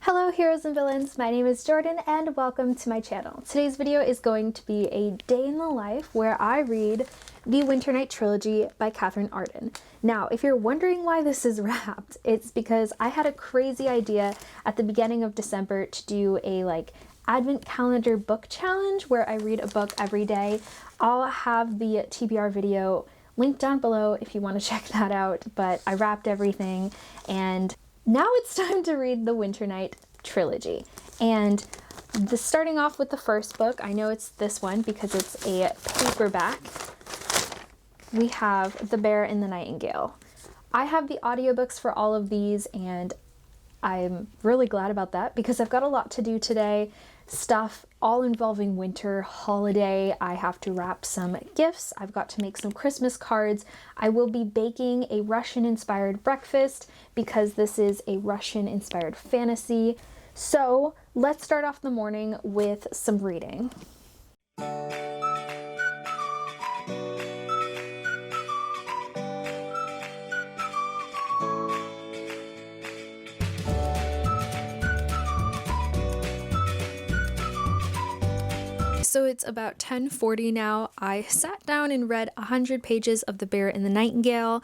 Hello heroes and villains, my name is Jordan and welcome to my channel. Today's video is going to be a day in the life where I read the Winternight Trilogy by Katherine Arden. Now, if you're wondering why this is wrapped, it's because I had a crazy idea at the beginning of December to do a advent calendar book challenge where I read a book every day. I'll have the TBR video linked down below if you want to check that out, but I wrapped everything and now it's time to read the Winternight Trilogy. And starting off with the first book, I know it's this one because it's a paperback. We have The Bear and the Nightingale. I have the audiobooks for all of these and I'm really glad about that because I've got a lot to do today. Stuff all involving winter, holiday. I have to wrap some gifts. I've got to make some Christmas cards. I will be baking a Russian-inspired breakfast because this is a Russian-inspired fantasy. So let's start off the morning with some reading. So it's about 10:40 now. I sat down and read 100 pages of The Bear and the Nightingale.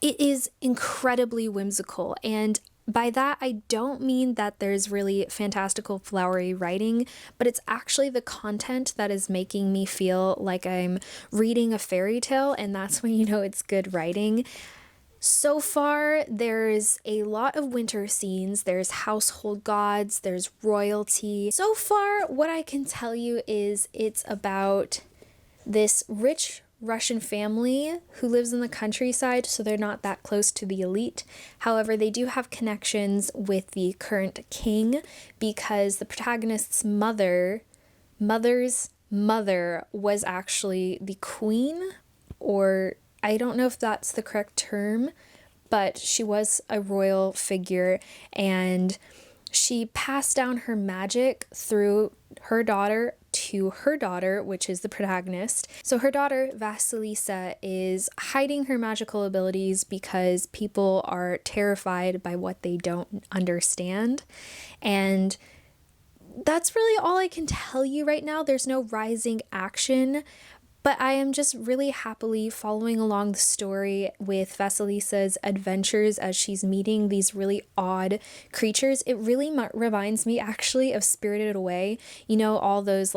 It is incredibly whimsical, and by that I don't mean that there's really fantastical flowery writing, but it's actually the content that is making me feel like I'm reading a fairy tale, and that's when you know it's good writing. So far, there's a lot of winter scenes, there's household gods, there's royalty. So far, what I can tell you is it's about this rich Russian family who lives in the countryside, so they're not that close to the elite. However, they do have connections with the current king because the protagonist's mother's mother was actually the queen, or I don't know if that's the correct term, but she was a royal figure and she passed down her magic through her daughter to her daughter, which is the protagonist. So her daughter, Vasilisa, is hiding her magical abilities because people are terrified by what they don't understand. And that's really all I can tell you right now. There's no rising action. But I am just really happily following along the story with Vasilisa's adventures as she's meeting these really odd creatures. It really reminds me actually of Spirited Away. You know, all those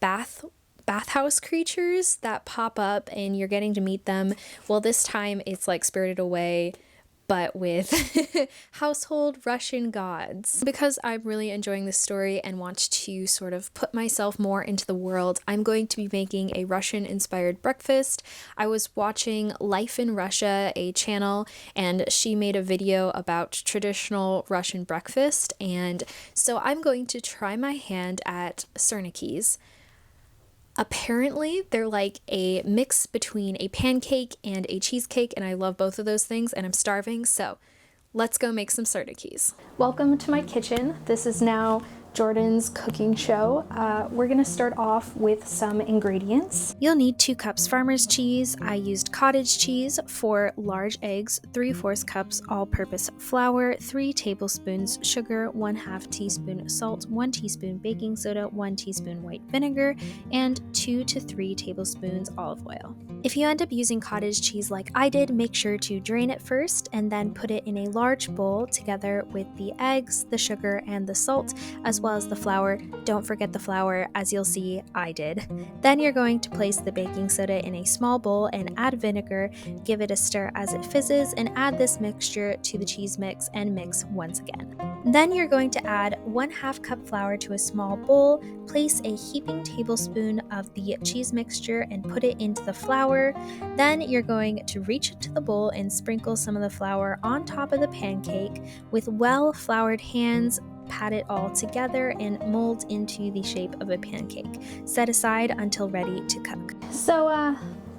bathhouse creatures that pop up and you're getting to meet them. Well, this time it's like Spirited Away, but with household Russian gods. Because I'm really enjoying this story and want to sort of put myself more into the world, I'm going to be making a Russian-inspired breakfast. I was watching Life in Russia, a channel, and she made a video about traditional Russian breakfast, and so I'm going to try my hand at Syrniki's. Apparently, they're like a mix between a pancake and a cheesecake, and I love both of those things, and I'm starving, so let's go make some Syrnikis. Welcome to my kitchen. This is now Jordan's cooking show. We're gonna start off with some ingredients. You'll need 2 cups farmer's cheese. I used cottage cheese, 4 large eggs, 3/4 cups all-purpose flour, 3 tablespoons sugar, 1/2 teaspoon salt, 1 teaspoon baking soda, 1 teaspoon white vinegar, and 2 to 3 tablespoons olive oil. If you end up using cottage cheese like I did, make sure to drain it first and then put it in a large bowl together with the eggs, the sugar, and the salt, as well as the flour. Don't forget the flour, as you'll see I did. Then you're going to place the baking soda in a small bowl and add vinegar, give it a stir as it fizzes, and add this mixture to the cheese mix and mix once again. Then you're going to add 1/2 cup flour to a small bowl, place a heaping tablespoon of the cheese mixture and put it into the flour. Then you're going to reach into the bowl and sprinkle some of the flour on top of the pancake. With well-floured hands, pat it all together and mold into the shape of a pancake. Set aside until ready to cook. So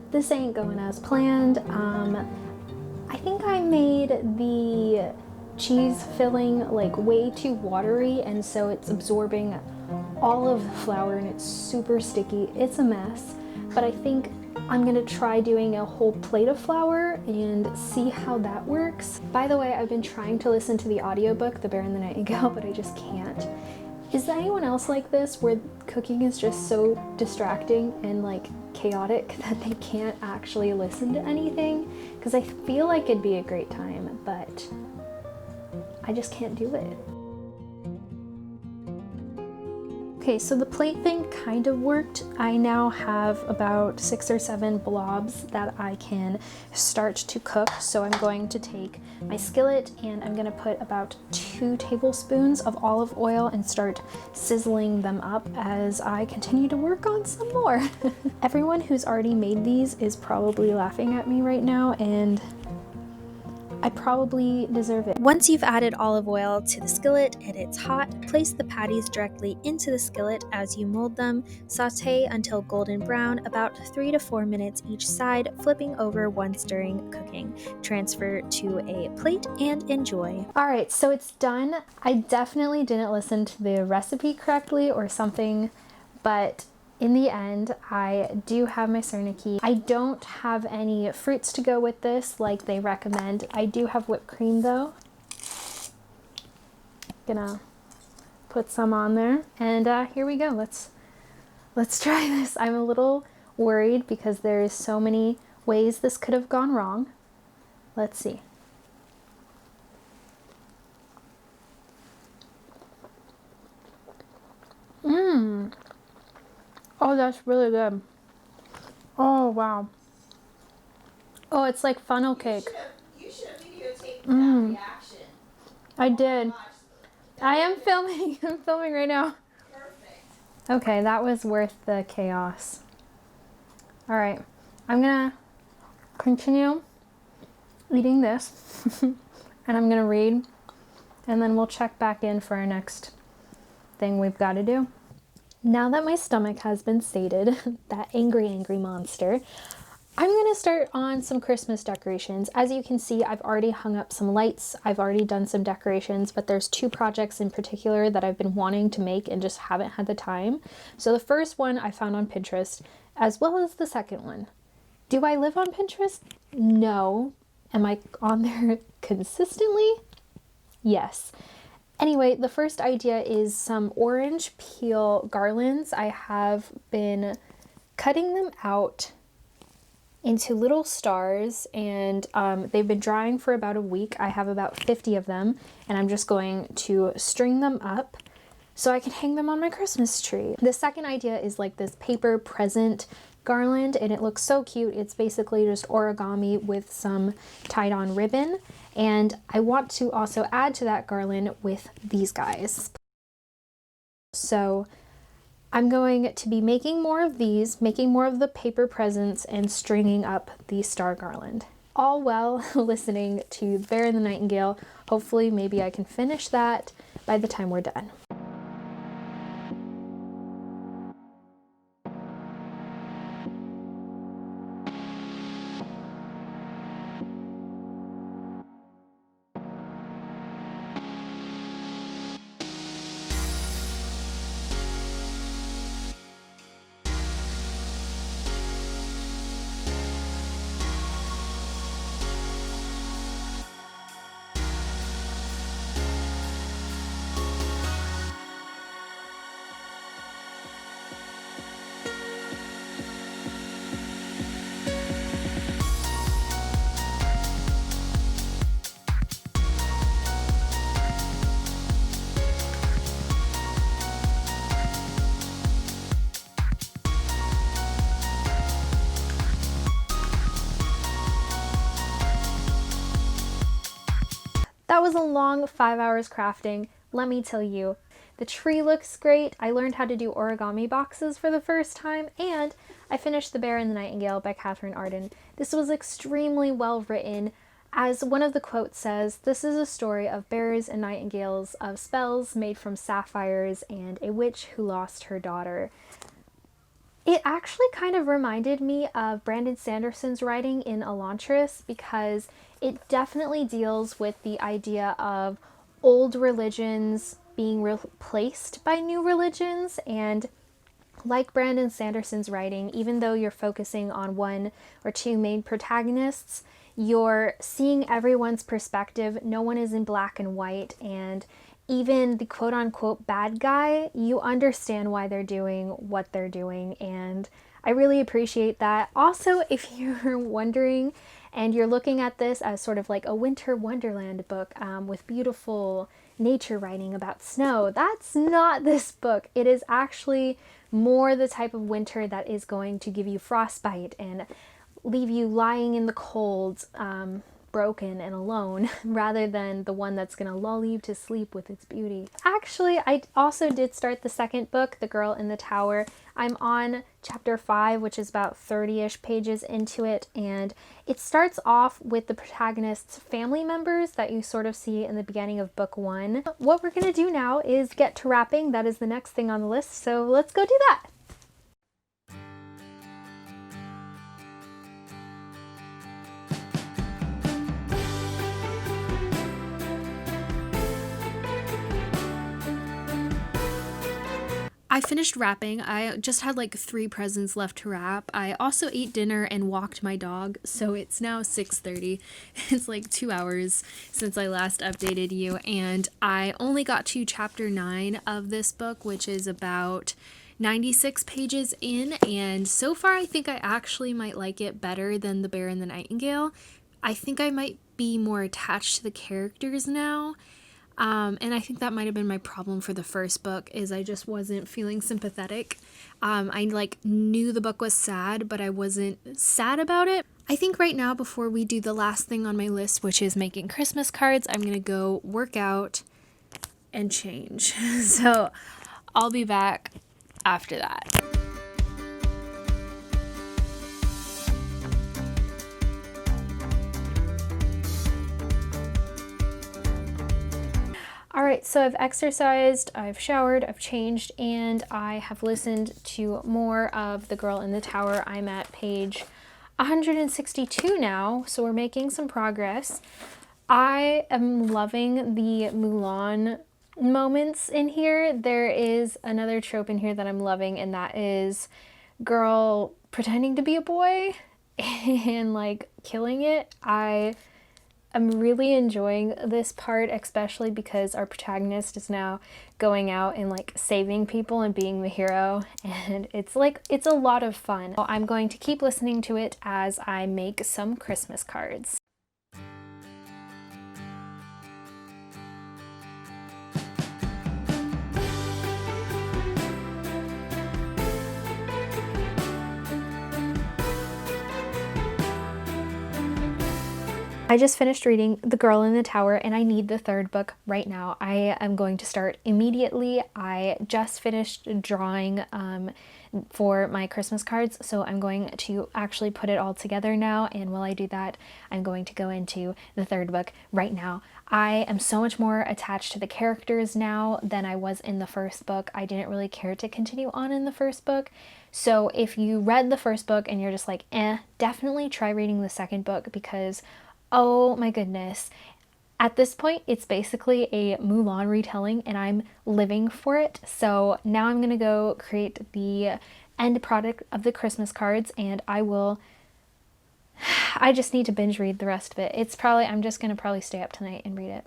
this ain't going as planned. I think I made the cheese filling like way too watery, and so it's absorbing all of the flour and it's super sticky. It's a mess, but I think I'm gonna try doing a whole plate of flour and see how that works. By the way, I've been trying to listen to the audiobook, The Bear and the Nightingale, but I just can't. Is anyone else like this, where cooking is just so distracting and like chaotic that they can't actually listen to anything? Because I feel like it'd be a great time, but I just can't do it. Okay, so the plate thing kind of worked. I now have about 6 or 7 blobs that I can start to cook. So I'm going to take my skillet and I'm gonna put about 2 tablespoons of olive oil and start sizzling them up as I continue to work on some more. Everyone who's already made these is probably laughing at me right now, and I probably deserve it. Once you've added olive oil to the skillet and it's hot, place the patties directly into the skillet as you mold them. Sauté until golden brown, about 3 to 4 minutes each side, flipping over once during cooking. Transfer to a plate and enjoy. Alright, so it's done. I definitely didn't listen to the recipe correctly or something, but in the end, I do have my Syrniki. I don't have any fruits to go with this like they recommend. I do have whipped cream though. Gonna put some on there, and here we go. Let's try this. I'm a little worried because there's so many ways this could have gone wrong. Let's see. Oh, that's really good. Oh, wow. Oh, it's like funnel cake. You should have videotaped that reaction. I did. I am filming. I'm filming right now. Perfect. Okay, that was worth the chaos. All right, I'm gonna continue eating this and I'm gonna read, and then we'll check back in for our next thing we've got to do. Now that my stomach has been sated, that angry monster, I'm gonna start on some Christmas decorations. As you can see, I've already hung up some lights, I've already done some decorations, but there's 2 projects in particular that I've been wanting to make and just haven't had the time. So the first one I found on Pinterest, as well as the second one. Do I live on Pinterest? No. Am I on there consistently? Yes. Anyway, the first idea is some orange peel garlands. I have been cutting them out into little stars, and they've been drying for about a week. I have about 50 of them, and I'm just going to string them up so I can hang them on my Christmas tree. The second idea is like this paper present garland, and it looks so cute. It's basically just origami with some tied on ribbon, and I want to also add to that garland with these guys. So I'm going to be making more of these, making more of the paper presents, and stringing up the star garland, all while listening to The Bear and the Nightingale. Hopefully maybe I can finish that by the time we're done. That was a long 5 hours crafting. Let me tell you, the tree looks great. I learned how to do origami boxes for the first time, and I finished The Bear and the Nightingale by Catherine Arden. This was extremely well written. As one of the quotes says, this is a story of bears and nightingales, of spells made from sapphires, and a witch who lost her daughter. It actually kind of reminded me of Brandon Sanderson's writing in Elantris, because it definitely deals with the idea of old religions being replaced by new religions, and Like Brandon Sanderson's writing, even though you're focusing on one or two main protagonists, you're seeing everyone's perspective. No one is in black and white, and even the quote unquote bad guy, you understand why they're doing what they're doing, and I really appreciate that. Also, if you're wondering and you're looking at this as sort of like a winter wonderland book with beautiful nature writing about snow, that's not this book. It is actually more the type of winter that is going to give you frostbite and leave you lying in the cold, broken and alone, rather than the one that's going to lull you to sleep with its beauty. Actually, I also did start the second book, The Girl in the Tower. I'm on chapter 5, which is about 30-ish pages into it, and it starts off with the protagonist's family members that you sort of see in the beginning of book 1. What we're going to do now is get to wrapping. That is the next thing on the list, so let's go do that. I finished wrapping. I just had like 3 presents left to wrap. I also ate dinner and walked my dog, so it's now 6:30. It's like 2 hours since I last updated you, and I only got to chapter 9 of this book, which is about 96 pages in, and so far I think I actually might like it better than The Bear and the Nightingale. I think I might be more attached to the characters now. And I think that might have been my problem for the first book, is I just wasn't feeling sympathetic. I like knew the book was sad, but I wasn't sad about it. I think right now, before we do the last thing on my list, which is making Christmas cards, I'm gonna go work out and change. So I'll be back after that. Alright, so I've exercised, I've showered, I've changed, and I have listened to more of The Girl in the Tower. I'm at page 162 now, so we're making some progress. I am loving the Mulan moments in here. There is another trope in here that I'm loving, and that is girl pretending to be a boy and like killing it. I'm really enjoying this part, especially because our protagonist is now going out and like saving people and being the hero, and it's a lot of fun. I'm going to keep listening to it as I make some Christmas cards. I just finished reading The Girl in the Tower, and I need the third book right now. I am going to start immediately. I just finished drawing for my Christmas cards, so I'm going to actually put it all together now, and while I do that, I'm going to go into the third book right now. I am so much more attached to the characters now than I was in the first book. I didn't really care to continue on in the first book. So if you read the first book and you're just like, definitely try reading the second book, because oh my goodness. At this point, it's basically a Mulan retelling, and I'm living for it. So now I'm going to go create the end product of the Christmas cards, and I just need to binge read the rest of it. I'm just going to probably stay up tonight and read it.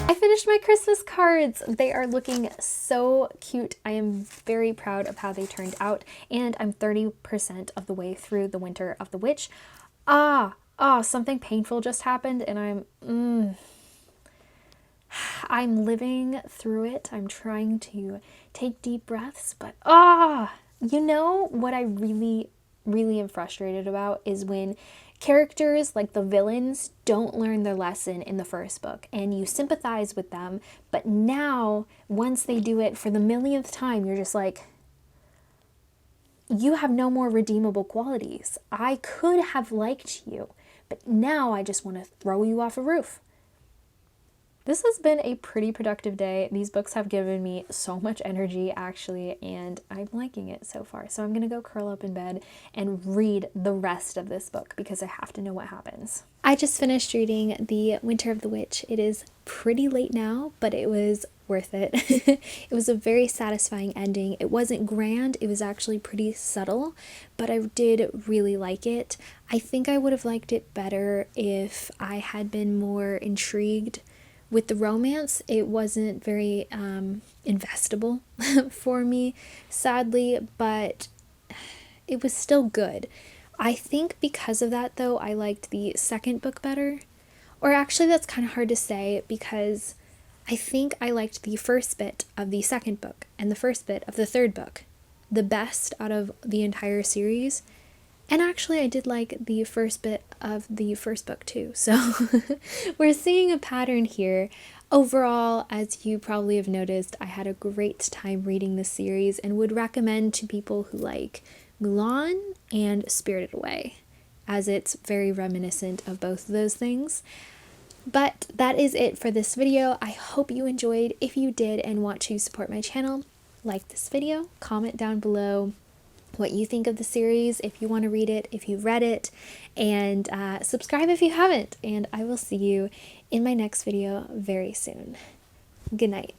I finished my Christmas cards. They are looking so cute. I am very proud of how they turned out, and I'm 30% of the way through The Winter of the Witch. Something painful just happened, and I'm living through it. I'm trying to take deep breaths, but you know what I really am frustrated about is when characters like the villains don't learn their lesson in the first book, and you sympathize with them, but now once they do it for the millionth time, you're just like, you have no more redeemable qualities. I could have liked you, but now I just want to throw you off a roof. This has been a pretty productive day. These books have given me so much energy, actually, and I'm liking it so far. So I'm going to go curl up in bed and read the rest of this book because I have to know what happens. I just finished reading The Winter of the Witch. It is pretty late now, but it was worth it. It was a very satisfying ending. It wasn't grand, it was actually pretty subtle, but I did really like it. I think I would have liked it better if I had been more intrigued with the romance. It wasn't very investable for me, sadly, but it was still good. I think because of that, though, I liked the second book better. Or actually, that's kind of hard to say because I think I liked the first bit of the second book and the first bit of the third book the best out of the entire series. And actually, I did like the first bit of the first book too. So we're seeing a pattern here. Overall, as you probably have noticed, I had a great time reading this series and would recommend to people who like Mulan and Spirited Away, as it's very reminiscent of both of those things. But that is it for this video. I hope you enjoyed. If you did and want to support my channel, like this video, comment down below what you think of the series, if you want to read it, if you've read it, and subscribe if you haven't. And I will see you in my next video very soon. Good night.